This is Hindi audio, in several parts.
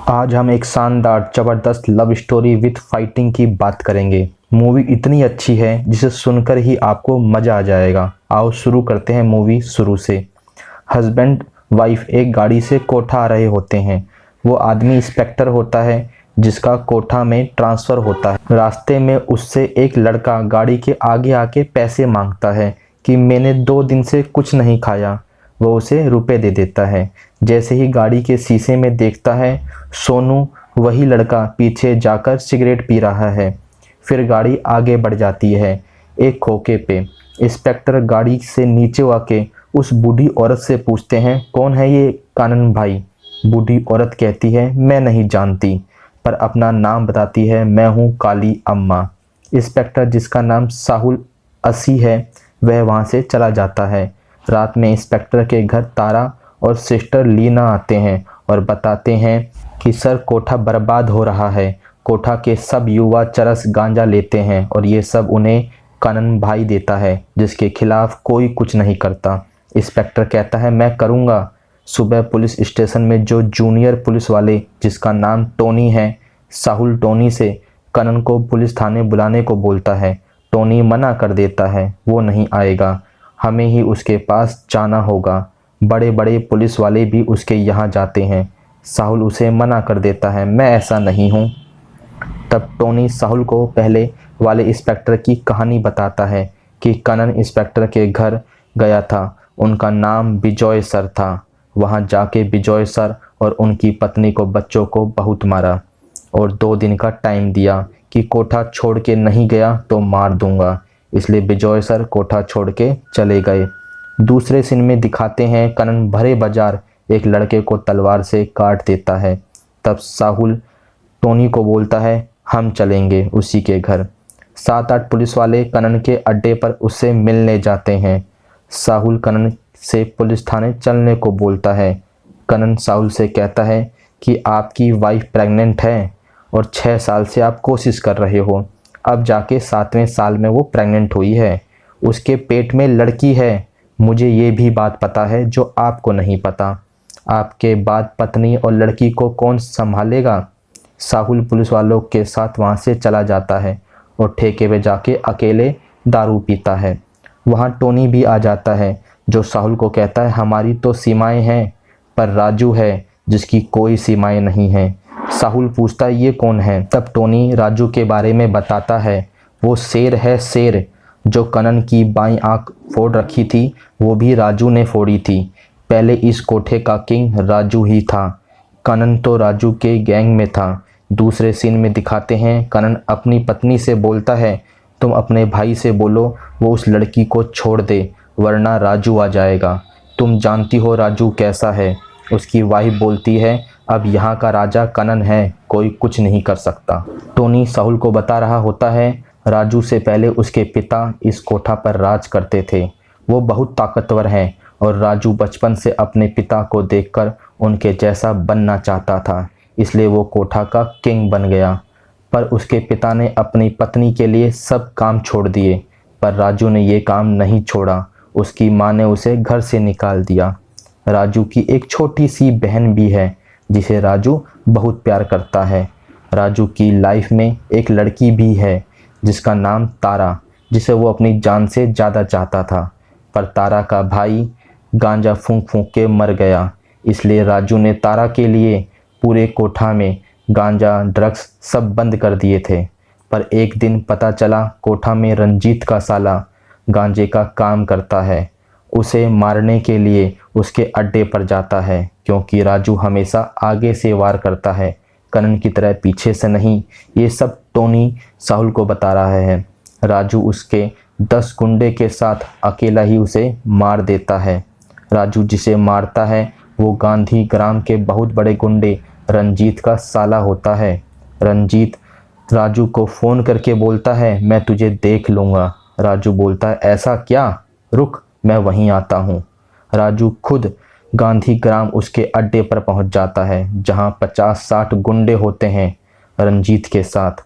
आज हम एक शानदार ज़बरदस्त लव स्टोरी विथ फाइटिंग की बात करेंगे। मूवी इतनी अच्छी है जिसे सुनकर ही आपको मज़ा आ जाएगा। आओ शुरू करते हैं मूवी शुरू से। हस्बैंड वाइफ एक गाड़ी से कोठा आ रहे होते हैं। वो आदमी इंस्पेक्टर होता है जिसका कोठा में ट्रांसफ़र होता है। रास्ते में उससे एक लड़का गाड़ी के आगे आके पैसे मांगता है कि मैंने 2 दिन से कुछ नहीं खाया। वो उसे रुपए दे देता है। जैसे ही गाड़ी के शीशे में देखता है, सोनू वही लड़का पीछे जाकर सिगरेट पी रहा है। फिर गाड़ी आगे बढ़ जाती है एक खोखे पे। इंस्पेक्टर गाड़ी से नीचे आके उस बूढ़ी औरत से पूछते हैं, कौन है ये कानन भाई? बूढ़ी औरत कहती है, मैं नहीं जानती, पर अपना नाम बताती है, मैं हूँ काली अम्मा। इंस्पेक्टर जिसका नाम साहुल असी है वह वहाँ से चला जाता है। रात में इंस्पेक्टर के घर तारा और सिस्टर लीना आते हैं और बताते हैं कि सर कोठा बर्बाद हो रहा है। कोठा के सब युवा चरस गांजा लेते हैं और ये सब उन्हें कानन भाई देता है जिसके खिलाफ कोई कुछ नहीं करता। इंस्पेक्टर कहता है, मैं करूँगा। सुबह पुलिस स्टेशन में जो जूनियर पुलिस वाले जिसका नाम टोनी है, साहुल टोनी से कनन को पुलिस थाने बुलाने को बोलता है। टोनी मना कर देता है, वो नहीं आएगा, हमें ही उसके पास जाना होगा। बड़े बड़े पुलिस वाले भी उसके यहाँ जाते हैं। साहुल उसे मना कर देता है, मैं ऐसा नहीं हूँ। तब टोनी साहुल को पहले वाले इंस्पेक्टर की कहानी बताता है कि कनन इंस्पेक्टर के घर गया था। उनका नाम बिजॉय सर था। वहाँ जाके बिजॉय सर और उनकी पत्नी को बच्चों को बहुत मारा और 2 दिन का टाइम दिया कि कोठा छोड़ के नहीं गया तो मार दूंगा। इसलिए बिजॉय सर कोठा छोड़ के चले गए। दूसरे सीन में दिखाते हैं कनन भरे बाजार एक लड़के को तलवार से काट देता है। तब साहुल टोनी को बोलता है, हम चलेंगे उसी के घर। 7-8 पुलिस वाले कनन के अड्डे पर उससे मिलने जाते हैं। साहुल कनन से पुलिस थाने चलने को बोलता है। कनन साहुल से कहता है कि आपकी वाइफ प्रेग्नेंट है और 6 साल से आप कोशिश कर रहे हो। अब जाके 7वें साल में वो प्रेग्नेंट हुई है। उसके पेट में लड़की है। मुझे ये भी बात पता है जो आपको नहीं पता। आपके बाद पत्नी और लड़की को कौन संभालेगा? साहुल पुलिस वालों के साथ वहाँ से चला जाता है और ठेके पे जाके अकेले दारू पीता है। वहाँ टोनी भी आ जाता है जो साहुल को कहता है, हमारी तो सीमाएं हैं पर राजू है जिसकी कोई सीमाएं नहीं हैं। साहुल पूछता है, ये कौन है? तब टोनी राजू के बारे में बताता है। वो शेर है, शेर जो कनन की बाईं आंख फोड़ रखी थी, वो भी राजू ने फोड़ी थी। पहले इस कोठे का किंग राजू ही था। कनन तो राजू के गैंग में था। दूसरे सीन में दिखाते हैं कनन अपनी पत्नी से बोलता है, तुम अपने भाई से बोलो वो उस लड़की को छोड़ दे वरना राजू आ जाएगा। तुम जानती हो राजू कैसा है। उसकी वाइफ बोलती है, अब यहाँ का राजा कनन है, कोई कुछ नहीं कर सकता। टोनी साहुल को बता रहा होता है, राजू से पहले उसके पिता इस कोठा पर राज करते थे। वो बहुत ताकतवर हैं और राजू बचपन से अपने पिता को देखकर उनके जैसा बनना चाहता था, इसलिए वो कोठा का किंग बन गया। पर उसके पिता ने अपनी पत्नी के लिए सब काम छोड़ दिए, पर राजू ने ये काम नहीं छोड़ा। उसकी माँ ने उसे घर से निकाल दिया। राजू की एक छोटी सी बहन भी है जिसे राजू बहुत प्यार करता है। राजू की लाइफ में एक लड़की भी है जिसका नाम तारा, जिसे वो अपनी जान से ज़्यादा चाहता था, पर तारा का भाई गांजा फूंक फूंक के मर गया। इसलिए राजू ने तारा के लिए पूरे कोठा में गांजा ड्रग्स सब बंद कर दिए थे। पर एक दिन पता चला कोठा में रंजीत का साला गांजे का काम करता है। उसे मारने के लिए उसके अड्डे पर जाता है, क्योंकि राजू हमेशा आगे से वार करता है, कनन की तरह पीछे से नहीं। ये सब टोनी साहुल को बता रहा है। राजू उसके 10 गुंडे के साथ अकेला ही उसे मार देता है। राजू जिसे मारता है वो गांधी ग्राम के बहुत बड़े गुंडे रंजीत का साला होता है। रंजीत राजू को फ़ोन करके बोलता है, मैं तुझे देख लूँगा। राजू बोलता है, ऐसा क्या? रुक, मैं वहीं आता हूँ। राजू खुद गांधी ग्राम उसके अड्डे पर पहुँच जाता है जहाँ 50-60 गुंडे होते हैं रंजीत के साथ।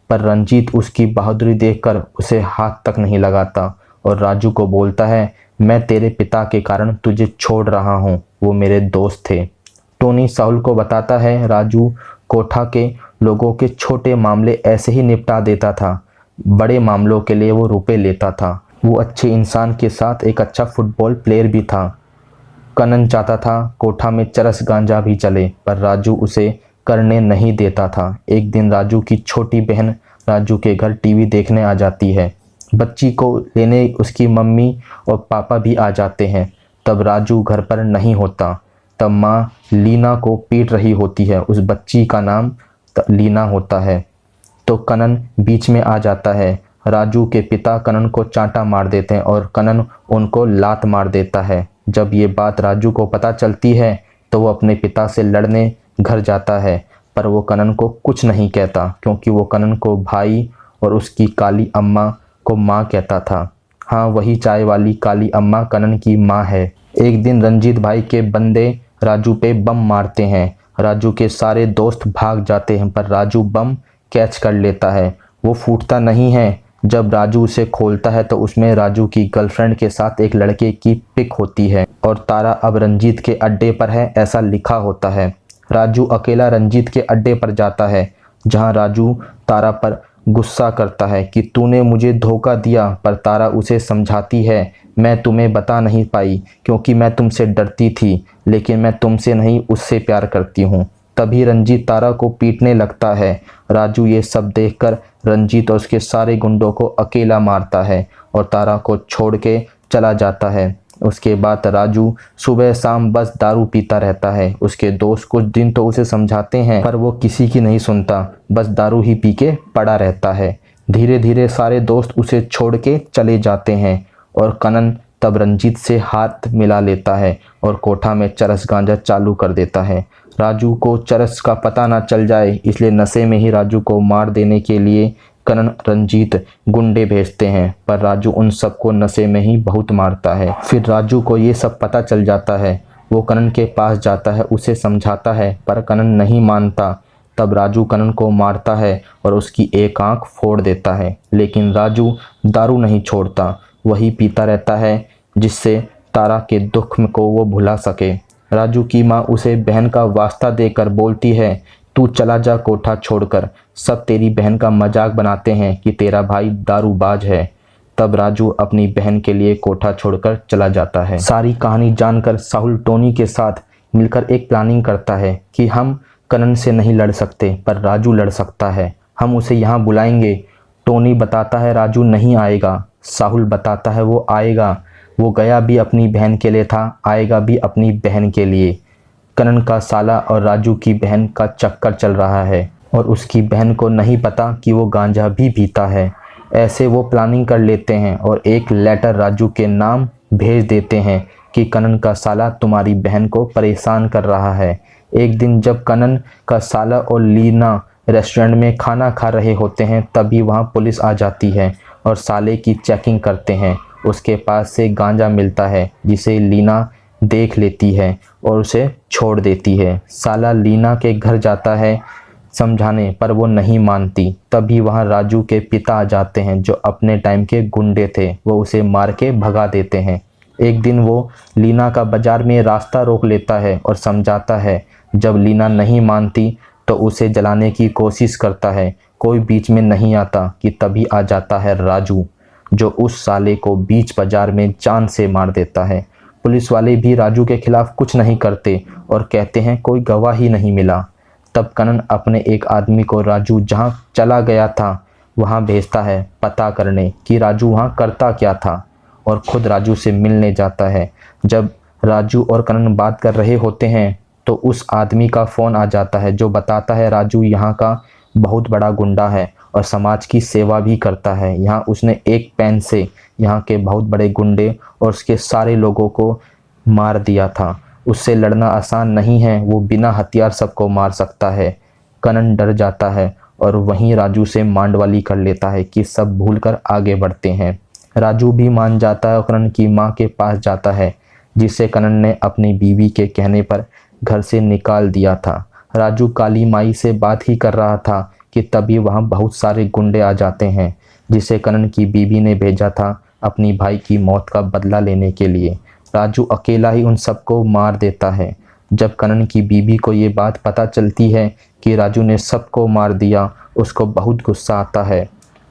पर रंजीत उसकी बहादुरी देखकर उसे हाथ तक नहीं लगाता और राजू को बोलता है, मैं तेरे पिता के कारण तुझे छोड़ रहा हूँ, वो मेरे दोस्त थे। टोनी साहुल को बताता है राजू कोठा के लोगों के छोटे मामले ऐसे ही निपटा देता था, बड़े मामलों के लिए वो रुपए लेता था। वो अच्छे इंसान के साथ एक अच्छा फुटबॉल प्लेयर भी था। कनन चाहता था कोठा में चरस गांजा भी चले, पर राजू उसे करने नहीं देता था। एक दिन राजू की छोटी बहन राजू के घर टीवी देखने आ जाती है। बच्ची को लेने उसकी मम्मी और पापा भी आ जाते हैं। तब राजू घर पर नहीं होता। तब माँ लीना को पीट रही होती है। उस बच्ची का नाम लीना होता है। तो कनन बीच में आ जाता है। राजू के पिता कनन को चांटा मार देते हैं और कनन उनको लात मार देता है। जब ये बात राजू को पता चलती है तो वो अपने पिता से लड़ने घर जाता है, पर वो कनन को कुछ नहीं कहता, क्योंकि वो कनन को भाई और उसकी काली अम्मा को माँ कहता था। हाँ, वही चाय वाली काली अम्मा कनन की माँ है। एक दिन रंजीत भाई के बंदे राजू पे बम मारते हैं। राजू के सारे दोस्त भाग जाते हैं, पर राजू बम कैच कर लेता है। वो फूटता नहीं है। जब राजू उसे खोलता है तो उसमें राजू की गर्लफ्रेंड के साथ एक लड़के की पिक होती है और तारा अब रंजीत के अड्डे पर है, ऐसा लिखा होता है। राजू अकेला रंजीत के अड्डे पर जाता है, जहां राजू तारा पर गुस्सा करता है कि तूने मुझे धोखा दिया, पर तारा उसे समझाती है मैं तुम्हें बता नहीं पाई क्योंकि मैं तुमसे डरती थी, लेकिन मैं तुमसे नहीं उससे प्यार करती हूँ। तभी रंजीत तारा को पीटने लगता है। राजू ये सब देखकर रंजीत और उसके सारे गुंडों को अकेला मारता है और तारा को छोड़ के चला जाता है। उसके बाद राजू सुबह शाम बस दारू पीता रहता है। उसके दोस्त कुछ दिन तो उसे समझाते हैं, पर वो किसी की नहीं सुनता, बस दारू ही पी के पड़ा रहता है। धीरे धीरे सारे दोस्त उसे छोड़ के चले जाते हैं और कनन तब रंजीत से हाथ मिला लेता है और कोठा में चरस गांजा चालू कर देता है। राजू को चरस का पता ना चल जाए, इसलिए नशे में ही राजू को मार देने के लिए कनन रंजीत गुंडे भेजते हैं, पर राजू उन सबको नशे में ही बहुत मारता है। फिर राजू को ये सब पता चल जाता है। वो कनन के पास जाता है, उसे समझाता है, पर कनन नहीं मानता। तब राजू कनन को मारता है और उसकी एक आंख फोड़ देता है। लेकिन राजू दारू नहीं छोड़ता, वही पीता रहता है, जिससे तारा के दुख को वो भुला सके। राजू की माँ उसे बहन का वास्ता देकर बोलती है तू चला जा कोठा छोड़कर, सब तेरी बहन का मजाक बनाते हैं कि तेरा भाई दारूबाज है। तब राजू अपनी बहन के लिए कोठा छोड़कर चला जाता है। सारी कहानी जानकर साहुल टोनी के साथ मिलकर एक प्लानिंग करता है कि हम कनन से नहीं लड़ सकते, पर राजू लड़ सकता है, हम उसे यहाँ बुलाएंगे। टोनी बताता है राजू नहीं आएगा। साहुल बताता है वो आएगा, वो गया भी अपनी बहन के लिए था, आएगा भी अपनी बहन के लिए। कनन का साला और राजू की बहन का चक्कर चल रहा है और उसकी बहन को नहीं पता कि वो गांजा भी पीता है। ऐसे वो प्लानिंग कर लेते हैं और एक लेटर राजू के नाम भेज देते हैं कि कनन का साला तुम्हारी बहन को परेशान कर रहा है। एक दिन जब कनन का साला और लीना रेस्टोरेंट में खाना खा रहे होते हैं, तभी वहाँ पुलिस आ जाती है और साले की चेकिंग करते हैं। उसके पास से गांजा मिलता है, जिसे लीना देख लेती है और उसे छोड़ देती है। साला लीना के घर जाता है समझाने, पर वो नहीं मानती। तभी वहाँ राजू के पिता आ जाते हैं, जो अपने टाइम के गुंडे थे। वो उसे मार के भगा देते हैं। एक दिन वो लीना का बाजार में रास्ता रोक लेता है और समझाता है। जब लीना नहीं मानती तो उसे जलाने की कोशिश करता है। कोई बीच में नहीं आता कि तभी आ जाता है राजू, जो उस साले को बीच बाजार में जान से मार देता है। पुलिस वाले भी राजू के खिलाफ कुछ नहीं करते और कहते हैं कोई गवाह ही नहीं मिला। तब कनन अपने एक आदमी को राजू जहां चला गया था वहां भेजता है पता करने कि राजू वहां करता क्या था, और खुद राजू से मिलने जाता है। जब राजू और कनन बात कर रहे होते हैं तो उस आदमी का फ़ोन आ जाता है, जो बताता है राजू यहाँ का बहुत बड़ा गुंडा है और समाज की सेवा भी करता है। यहाँ उसने एक पेन से यहाँ के बहुत बड़े गुंडे और उसके सारे लोगों को मार दिया था। उससे लड़ना आसान नहीं है, वो बिना हथियार सबको मार सकता है। कनन डर जाता है और वहीं राजू से मांडवाली कर लेता है कि सब भूलकर आगे बढ़ते हैं। राजू भी मान जाता है और कनन की माँ के पास जाता है, जिसे कनन ने अपनी बीवी के कहने पर घर से निकाल दिया था। राजू काली माई से बात ही कर रहा था कि तभी वहाँ बहुत सारे गुंडे आ जाते हैं, जिसे कनन की बीवी ने भेजा था अपनी भाई की मौत का बदला लेने के लिए। राजू अकेला ही उन सबको मार देता है। जब कनन की बीबी को ये बात पता चलती है कि राजू ने सबको मार दिया, उसको बहुत गुस्सा आता है।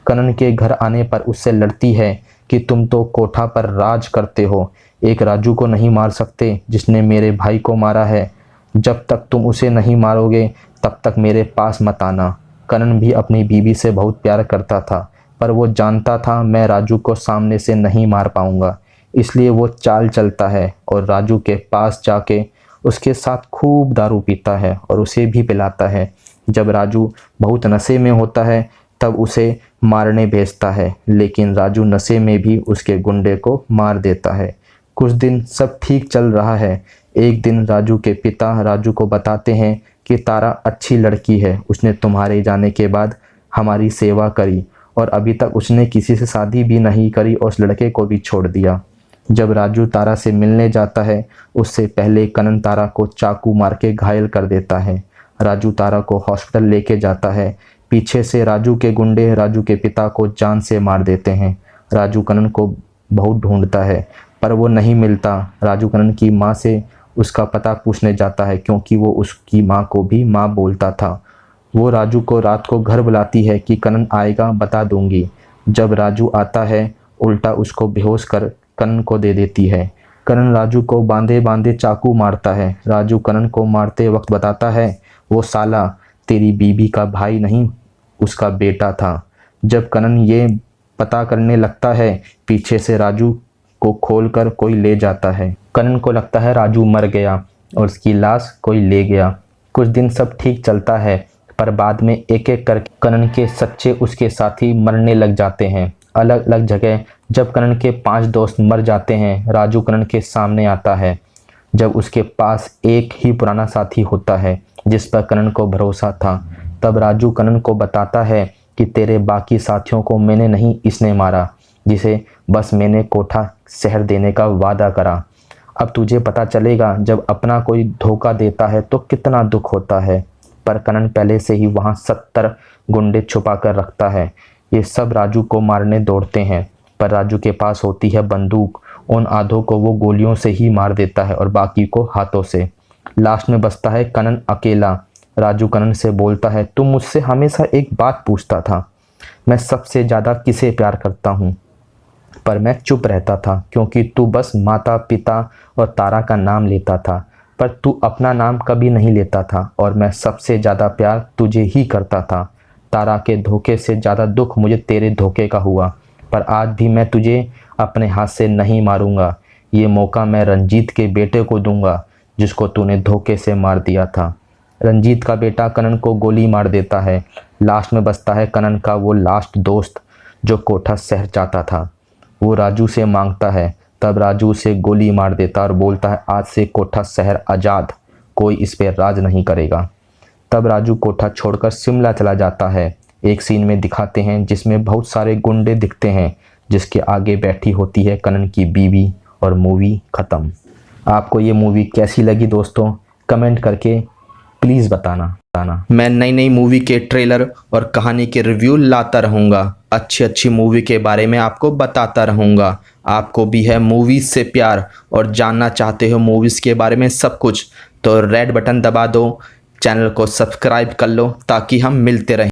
कनन के घर आने पर उससे लड़ती है कि तुम तो कोठा पर राज करते हो, एक राजू को नहीं मार सकते जिसने मेरे भाई को मारा है। जब तक तुम उसे नहीं मारोगे तब तक मेरे पास मत आना। कनन भी अपनी बीबी से बहुत प्यार करता था, पर वो जानता था मैं राजू को सामने से नहीं मार पाऊंगा, इसलिए वो चाल चलता है और राजू के पास जाके उसके साथ खूब दारू पीता है और उसे भी पिलाता है। जब राजू बहुत नशे में होता है तब उसे मारने भेजता है, लेकिन राजू नशे में भी उसके गुंडे को मार देता है। कुछ दिन सब ठीक चल रहा है। एक दिन राजू के पिता राजू को बताते हैं कि तारा अच्छी लड़की है, उसने तुम्हारे जाने के बाद हमारी सेवा करी और अभी तक उसने किसी से शादी भी नहीं करी और उस लड़के को भी छोड़ दिया। जब राजू तारा से मिलने जाता है उससे पहले कनन तारा को चाकू मार के घायल कर देता है। राजू तारा को हॉस्पिटल लेके जाता है। पीछे से राजू के गुंडे राजू के पिता को जान से मार देते हैं। राजू कनन को बहुत ढूंढता है पर वो नहीं मिलता। राजू कनन की माँ से उसका पता पूछने जाता है क्योंकि वो उसकी माँ को भी माँ बोलता था। वो राजू को रात को घर बुलाती है कि कनन आएगा बता दूंगी। जब राजू आता है उल्टा उसको बेहोश कर कनन को दे देती है। कनन राजू को बांधे बांधे चाकू मारता है। राजू कनन को मारते वक्त बताता है वो साला तेरी बीबी का भाई नहीं उसका बेटा था। जब कनन ये पता करने लगता है पीछे से राजू को खोलकर कोई ले जाता है। कनन को लगता है राजू मर गया और उसकी लाश कोई ले गया। कुछ दिन सब ठीक चलता है पर बाद में एक एक करके कनन के सच्चे उसके साथी मरने लग जाते हैं अलग अलग जगह। जब कनन के 5 दोस्त मर जाते हैं राजू कनन के सामने आता है। जब उसके पास एक ही पुराना साथी होता है जिस पर कनन को भरोसा था, तब राजू कनन को बताता है कि तेरे बाकी साथियों को मैंने नहीं इसने मारा जिसे बस मैंने कोठा शहर देने का वादा करा। अब तुझे पता चलेगा जब अपना कोई धोखा देता है तो कितना दुख होता है। पर कनन पहले से ही वहाँ 70 गुंडे छुपा कर रखता है। ये सब राजू को मारने दौड़ते हैं पर राजू के पास होती है बंदूक। उन आधों को वो गोलियों से ही मार देता है और बाकी को हाथों से। लास्ट में बचता है कनन अकेला। राजू कनन से बोलता है तुम मुझसे हमेशा एक बात पूछता था, मैं सबसे ज़्यादा किसे प्यार करता हूँ, पर मैं चुप रहता था क्योंकि तू बस माता पिता और तारा का नाम लेता था, पर तू अपना नाम कभी नहीं लेता था और मैं सबसे ज़्यादा प्यार तुझे ही करता था। तारा के धोखे से ज़्यादा दुख मुझे तेरे धोखे का हुआ, पर आज भी मैं तुझे अपने हाथ से नहीं मारूंगा। ये मौका मैं रंजीत के बेटे को दूंगा जिसको तूने धोखे से मार दिया था। रंजीत का बेटा कनन को गोली मार देता है। लास्ट में बचता है कनन का वो लास्ट दोस्त जो कोठा शहर जाता था। वो राजू से मांगता है, तब राजू उसे गोली मार देता और बोलता है आज से कोठा शहर आज़ाद, कोई इस पर राज नहीं करेगा। तब राजू कोठा छोड़कर शिमला चला जाता है। एक सीन में दिखाते हैं जिसमें बहुत सारे गुंडे दिखते हैं जिसके आगे बैठी होती है कनन की बीवी और मूवी ख़त्म। आपको ये मूवी कैसी लगी दोस्तों, कमेंट करके प्लीज़ बताना। मैं नई नई मूवी के ट्रेलर और कहानी के रिव्यू लाता रहूँगा। अच्छी अच्छी मूवी के बारे में आपको बताता रहूँगा। आपको भी है मूवीज़ से प्यार और जानना चाहते हो मूवीज़ के बारे में सब कुछ, तो रेड बटन दबा दो, चैनल को सब्सक्राइब कर लो ताकि हम मिलते रहें।